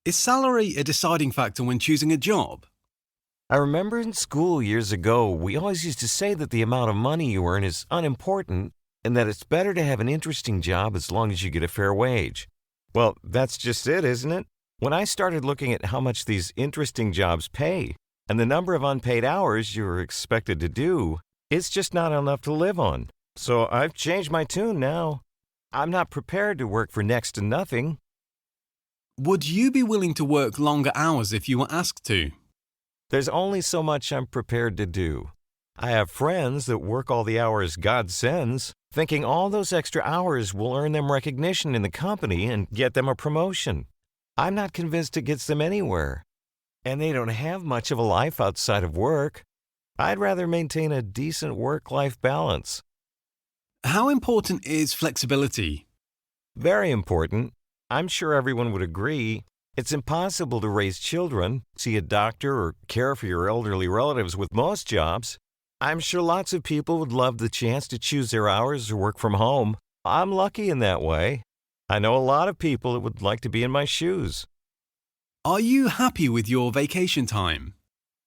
Is salary a deciding factor when choosing a job? I remember in school years ago, we always used to say that the amount of money you earn is unimportant and that it's better to have an interesting job as long as you get a fair wage. Well, that's just it, isn't it? When I started looking at how much these interesting jobs pay and the number of unpaid hours you're expected to do, it's just not enough to live on. So I've changed my tune now. I'm not prepared to work for next to nothing. Would you be willing to work longer hours if you were asked to? There's only so much I'm prepared to do. I have friends that work all the hours God sends, thinking all those extra hours will earn them recognition in the company and get them a promotion. I'm not convinced it gets them anywhere. And they don't have much of a life outside of work. I'd rather maintain a decent work-life balance. How important is flexibility? Very important. I'm sure everyone would agree. It's impossible to raise children, see a doctor, or care for your elderly relatives with most jobs. I'm sure lots of people would love the chance to choose their hours or work from home. I'm lucky in that way. I know a lot of people that would like to be in my shoes. Are you happy with your vacation time?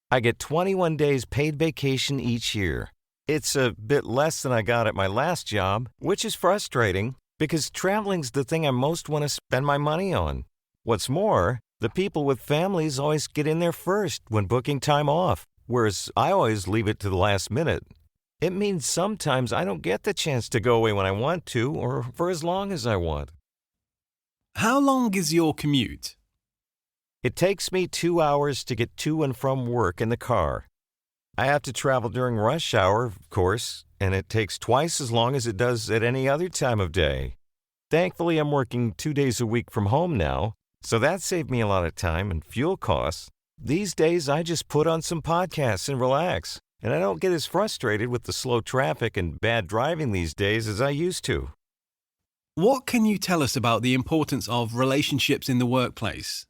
I get 21 days paid vacation each year. It's a bit less than I got at my last job, which is frustrating because traveling's the thing I most want to spend my money on. What's more, the people with families always get in there first when booking time off, whereas I always leave it to the last minute. It means sometimes I don't get the chance to go away when I want to or for as long as I want. How long is your commute? It takes me 2 hours to get to and from work in the car. I have to travel during rush hour, of course, and it takes twice as long as it does at any other time of day. Thankfully, I'm working 2 days a week from home now, so that saved me a lot of time and fuel costs. These days, I just put on some podcasts and relax, and I don't get as frustrated with the slow traffic and bad driving these days as I used to. What can you tell us about the importance of relationships in the workplace?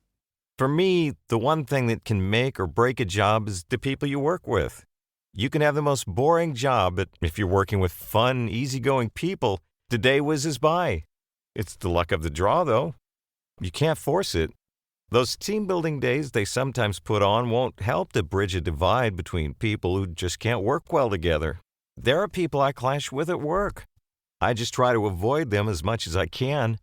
For me, the one thing that can make or break a job is the people you work with. You can have the most boring job, but if you're working with fun, easygoing people, the day whizzes by. It's the luck of the draw, though. You can't force it. Those team-building days they sometimes put on won't help to bridge a divide between people who just can't work well together. There are people I clash with at work. I just try to avoid them as much as I can.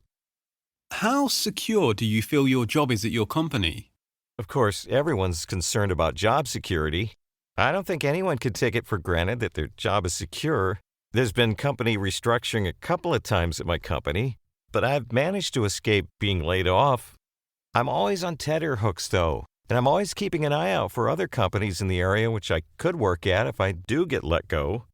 How secure do you feel your job is at your company? Of course, everyone's concerned about job security. I don't think anyone could take it for granted that their job is secure. There's been company restructuring a couple of times at my company, but I've managed to escape being laid off. I'm always on tenterhooks, though, and I'm always keeping an eye out for other companies in the area which I could work at if I do get let go.